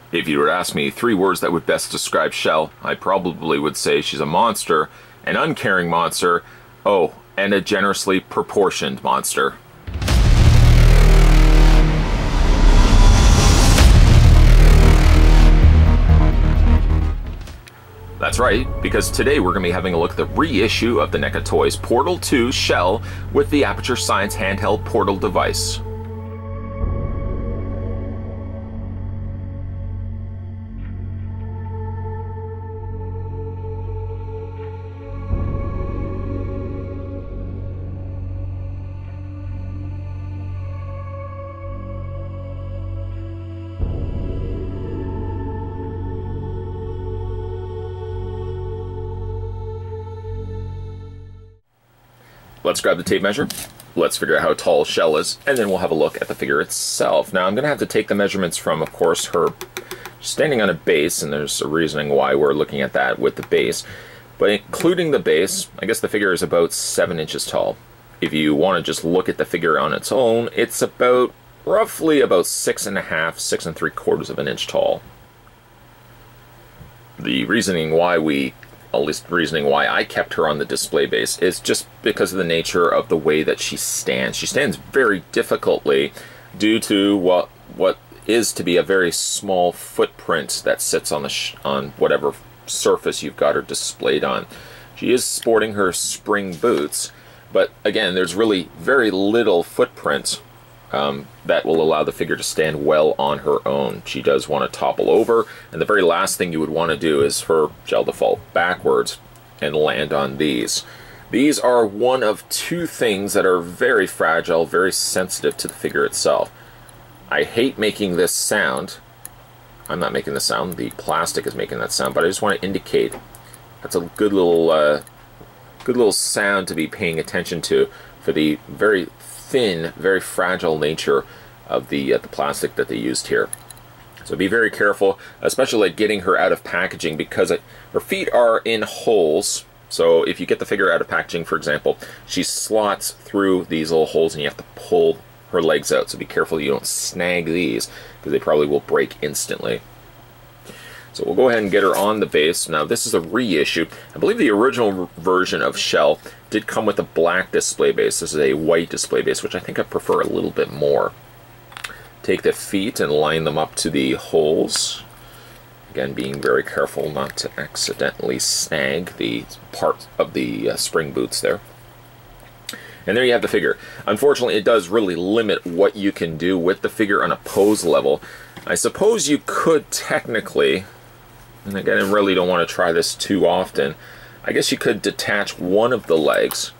If you were to ask me 3 words that would best describe Chell, I probably would say she's a monster, an uncaring monster, oh, and a generously proportioned monster. That's right, because today we're going to be having a look at the reissue of the NECA Toys Portal 2 Chell with the Aperture Science handheld portal device. Let's grab the tape measure, let's figure out how tall Chell is, and then we'll have a look at the figure itself. Now I'm going to have to take the measurements from, of course, her standing on a base, and there's a reasoning why we're looking at that with the base. But including the base, I guess the figure is about 7 inches tall. If you want to just look at the figure on its own, it's about roughly about 6.5, 6¾ of an inch tall. The reasoning why I kept her on the display base is just because of the nature of the way that she stands. She stands very difficultly due to what is to be a very small footprint that sits on on whatever surface you've got her displayed on. She is sporting her spring boots, but again, there's really very little footprint that will allow the figure to stand well on her own. She does want to topple over, and the very last thing you would want to do is for Chell to fall backwards and land on these. These are one of 2 things that are very fragile, very sensitive to the figure itself. I hate making this sound. I'm not making the sound, the plastic is making that sound, but I just want to indicate that's a good little sound to be paying attention to for the very thin, very fragile nature of the plastic that they used here. So be very careful, especially like getting her out of packaging, because her feet are in holes. So if you get the figure out of packaging, for example, she slots through these little holes and you have to pull her legs out. So be careful you don't snag these, because they probably will break instantly. So we'll go ahead and get her on the base. Now this is a reissue. I believe the original version of Chell did come with a black display base. This is a white display base, which I think I prefer a little bit more. Take the feet and line them up to the holes. Again, being very careful not to accidentally snag the part of the spring boots there. And there you have the figure. Unfortunately, it does really limit what you can do with the figure on a pose level. I suppose you could technically, and again, I really don't want to try this too often, I guess you could detach one of the legs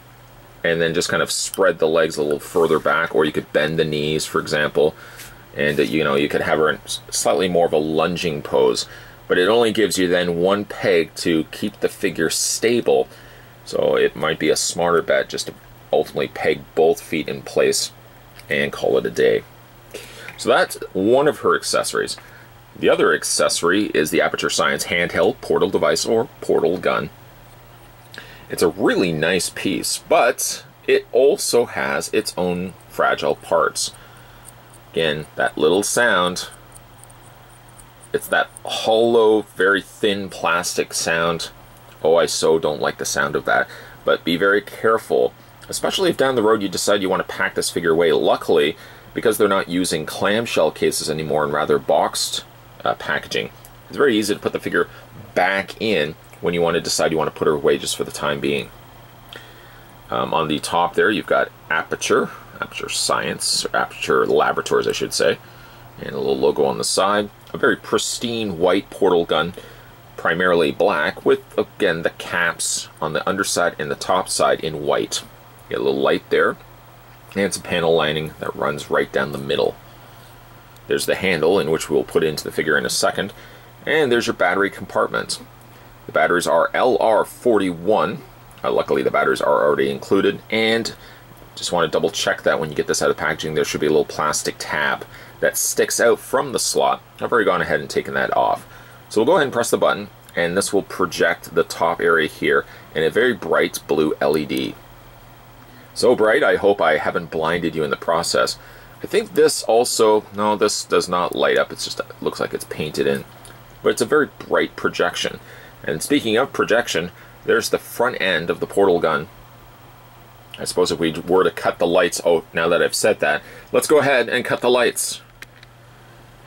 and then just kind of spread the legs a little further back, or you could bend the knees, for example, and you could have her in slightly more of a lunging pose, but it only gives you then 1 peg to keep the figure stable, so it might be a smarter bet just to ultimately peg both feet in place and call it a day. So that's one of her accessories. The other accessory is the Aperture Science handheld portal device, or portal gun. It's a really nice piece, but it also has its own fragile parts. Again, that little sound, it's that hollow, very thin plastic sound. Oh, I so don't like the sound of that. But be very careful, especially if down the road you decide you want to pack this figure away. Luckily, because they're not using clamshell cases anymore and rather boxed packaging, it's very easy to put the figure back in when you want to decide you want to put her away just for the time being. On the top there, you've got Aperture Science, or Aperture Laboratories, I should say, and a little logo on the side. A very pristine white portal gun, primarily black, with, again, the caps on the underside and the top side in white. Get a little light there, and some panel lining that runs right down the middle. There's the handle, in which we'll put into the figure in a second, and there's your battery compartment. The batteries are LR41. Luckily, the batteries are already included, and just want to double check that when you get this out of packaging, there should be a little plastic tab that sticks out from the slot. I've already gone ahead and taken that off. So we'll go ahead and press the button, and this will project the top area here in a very bright blue LED. So bright, I hope I haven't blinded you in the process. I think this also, no, this does not light up. It's just, it looks like it's painted in. But it's a very bright projection. And speaking of projection, there's the front end of the portal gun. I suppose if we were to cut the lights, oh, now that I've said that, let's go ahead and cut the lights.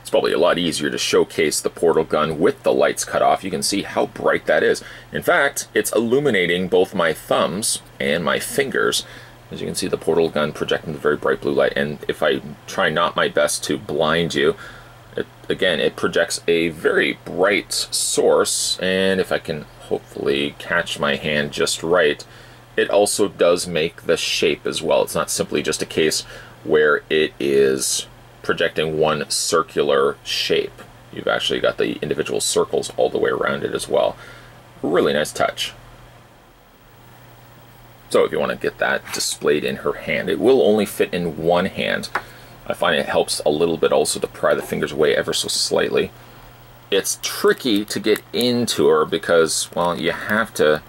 It's probably a lot easier to showcase the portal gun with the lights cut off. You can see how bright that is. In fact, it's illuminating both my thumbs and my fingers. As you can see, the portal gun projecting the very bright blue light. And if I try not my best to blind you, again, it projects a very bright source. And if I can hopefully catch my hand just right, it also does make the shape as well. It's not simply just a case where it is projecting one circular shape. You've actually got the individual circles all the way around it as well. Really nice touch. So if you want to get that displayed in her hand, it will only fit in one hand. I find it helps a little bit also to pry the fingers away ever so slightly. It's tricky to get into her because, well, you have to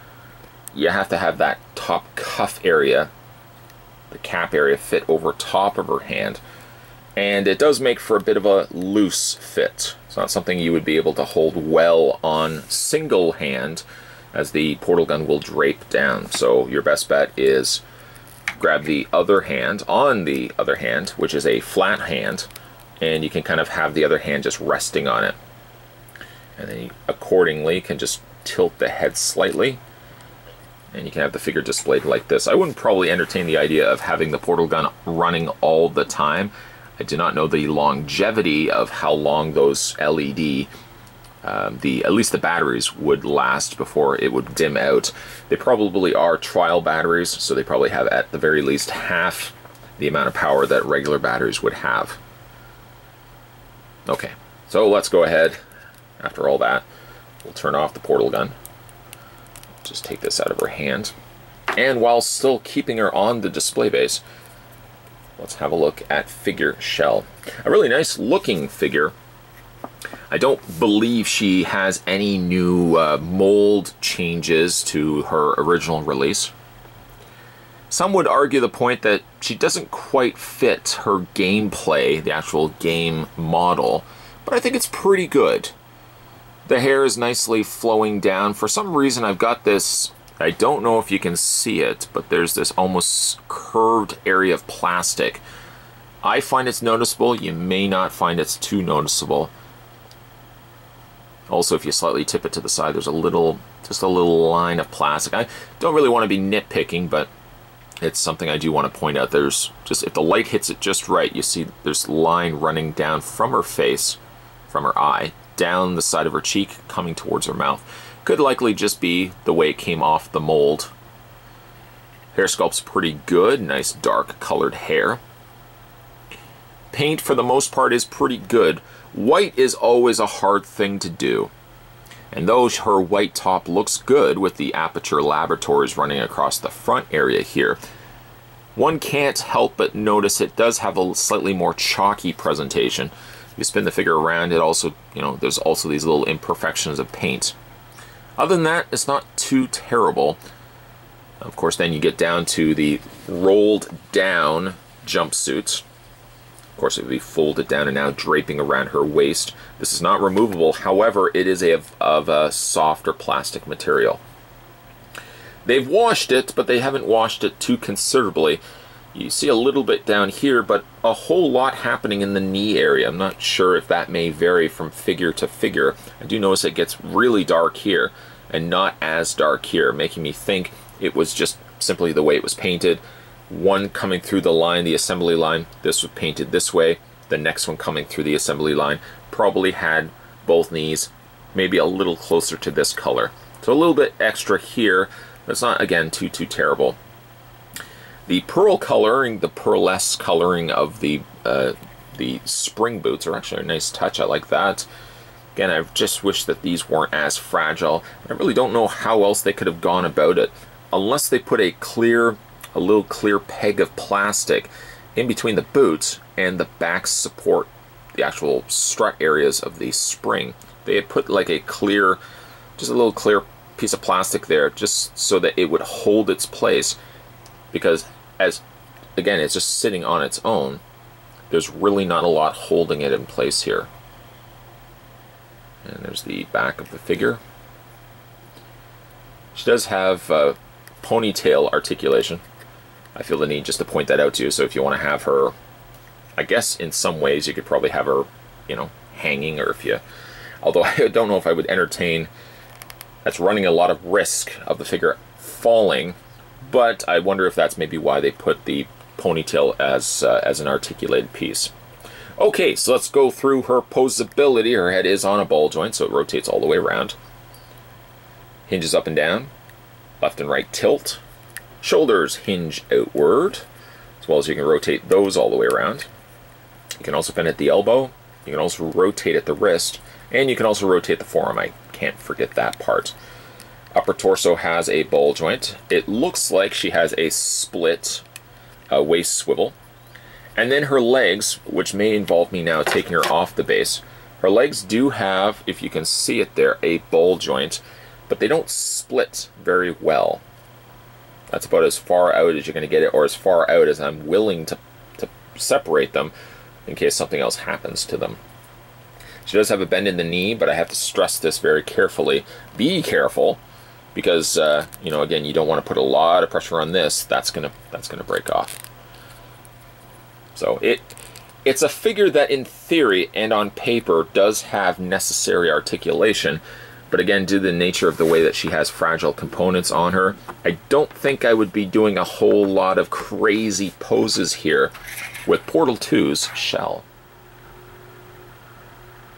have that top cuff area, the cap area, fit over top of her hand. And it does make for a bit of a loose fit. It's not something you would be able to hold well on single hand, as the portal gun will drape down. So your best bet is grab the other hand, on the other hand, which is a flat hand, and you can kind of have the other hand just resting on it. And then you accordingly can just tilt the head slightly, and you can have the figure displayed like this. I wouldn't probably entertain the idea of having the portal gun running all the time. I do not know the longevity of how long those LED at least the batteries would last before it would dim out. They probably are trial batteries, so they probably have at the very least half the amount of power that regular batteries would have. Okay, so let's go ahead. After all that, we'll turn off the portal gun. Just take this out of her hand. And while still keeping her on the display base, let's have a look at figure Chell. A really nice looking figure. I don't believe she has any new mold changes to her original release. Some would argue the point that she doesn't quite fit her gameplay, the actual game model, but I think it's pretty good. The hair is nicely flowing down. For some reason I've got this, I don't know if you can see it, but there's this almost curved area of plastic. I find it's noticeable. You may not find it's too noticeable. Also, if you slightly tip it to the side, there's just a little line of plastic. I don't really want to be nitpicking, but it's something I do want to point out. There's just, if the light hits it just right, you see there's a line running down from her face, from her eye, down the side of her cheek, coming towards her mouth. Could likely just be the way it came off the mold. Hair sculpt's pretty good, nice dark colored hair. Paint, for the most part, is pretty good. White is always a hard thing to do. And though her white top looks good with the Aperture Laboratories running across the front area here, one can't help but notice it does have a slightly more chalky presentation. If you spin the figure around, it also, there's also these little imperfections of paint. Other than that, it's not too terrible. Of course, then you get down to the rolled down jumpsuit. Of course, it would be folded down and now draping around her waist. This is not removable, however, it is of a softer plastic material. They've washed it, but they haven't washed it too considerably. You see a little bit down here, but a whole lot happening in the knee area. I'm not sure if that may vary from figure to figure. I do notice it gets really dark here and not as dark here, making me think it was just simply the way it was painted. One coming through the line, the assembly line, this was painted this way. The next one coming through the assembly line probably had both knees maybe a little closer to this color. So a little bit extra here, but it's not, again, too terrible. The pearl coloring, the pearlesque coloring of the spring boots are actually a nice touch. I like that. Again, I just wish that these weren't as fragile. I really don't know how else they could have gone about it, unless they put a little clear peg of plastic in between the boots and the back support, the actual strut areas of the spring. They had put like just a little clear piece of plastic there, just so that it would hold its place, because again, it's just sitting on its own. there's really not a lot holding it in place here. And there's the back of the figure. She does have ponytail articulation. I feel the need just to point that out to you. So if you want to have her, I guess in some ways you could probably have her, you know, hanging, or if you, although I don't know if I would entertain, that's running a lot of risk of the figure falling, but I wonder if that's maybe why they put the ponytail as an articulated piece. Okay, so let's go through her posability. Her head is on a ball joint, so it rotates all the way around. Hinges up and down, left and right tilt. Shoulders hinge outward, as well as you can rotate those all the way around. You can also bend at the elbow. You can also rotate at the wrist, and you can also rotate the forearm. I can't forget that part. Upper torso has a ball joint. It looks like she has a split waist swivel. And then her legs, which may involve me now taking her off the base. Her legs do have, if you can see it there, a ball joint, but they don't split very well. That's about as far out as you're going to get it, or as far out as I'm willing to separate them in case something else happens to them. She does have a bend in the knee, but I have to stress this very carefully. Be careful, because you know, again, you don't want to put a lot of pressure on this. That's gonna break off. So it's a figure that in theory and on paper does have necessary articulation, but again, due to the nature of the way that she has fragile components on her, I don't think I would be doing a whole lot of crazy poses here with Portal 2's Chell.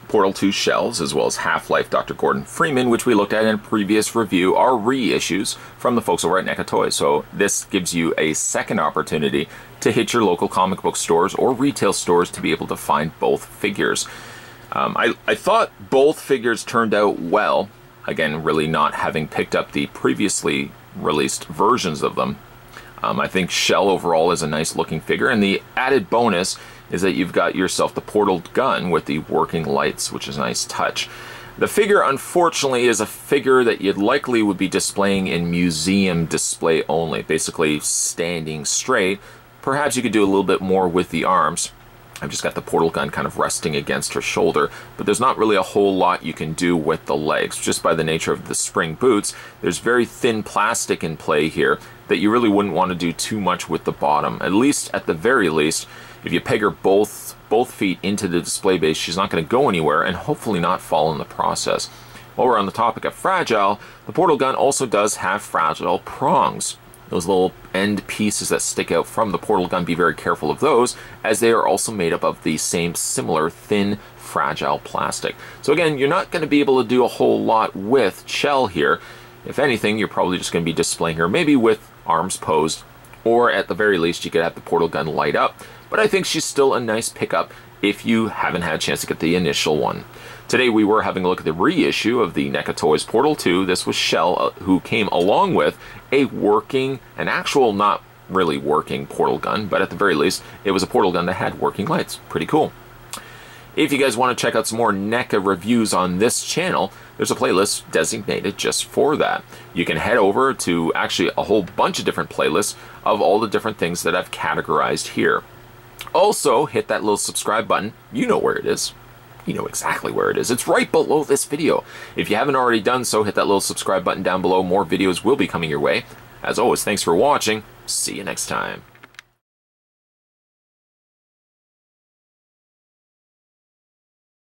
Portal 2 Shells, as well as Half-Life Dr. Gordon Freeman, which we looked at in a previous review, are reissues from the folks over at NECA Toys. So this gives you a second opportunity to hit your local comic book stores or retail stores to be able to find both figures. I thought both figures turned out well. Again, really not having picked up the previously released versions of them. I think Chell overall is a nice looking figure, and the added bonus is that you've got yourself the portal gun with the working lights, which is a nice touch. The figure, unfortunately, is a figure that you'd likely would be displaying in museum display only, basically standing straight. Perhaps you could do a little bit more with the arms. I've just got the portal gun kind of resting against her shoulder, but there's not really a whole lot you can do with the legs. Just by the nature of the spring boots, there's very thin plastic in play here that you really wouldn't want to do too much with the bottom. At least, at the very least, if you peg her both feet into the display base, she's not going to go anywhere and hopefully not fall in the process. While we're on the topic of fragile, the portal gun also does have fragile prongs. Those little end pieces that stick out from the portal gun, be very careful of those, as they are also made up of the same similar thin, fragile plastic. So again, you're not going to be able to do a whole lot with Chell here. If anything, you're probably just going to be displaying her maybe with arms posed, or at the very least, you could have the portal gun light up. But I think she's still a nice pickup if you haven't had a chance to get the initial one. Today we were having a look at the reissue of the NECA Toys Portal 2. This was Chell, who came along with an actual not really working portal gun, but at the very least, it was a portal gun that had working lights. Pretty cool. If you guys want to check out some more NECA reviews on this channel, there's a playlist designated just for that. You can head over to actually a whole bunch of different playlists of all the different things that I've categorized here. Also, hit that little subscribe button. You know where it is. You know exactly where it is. It's right below this video. If you haven't already done so, hit that little subscribe button down below. More videos will be coming your way. As always, thanks for watching. See you next time.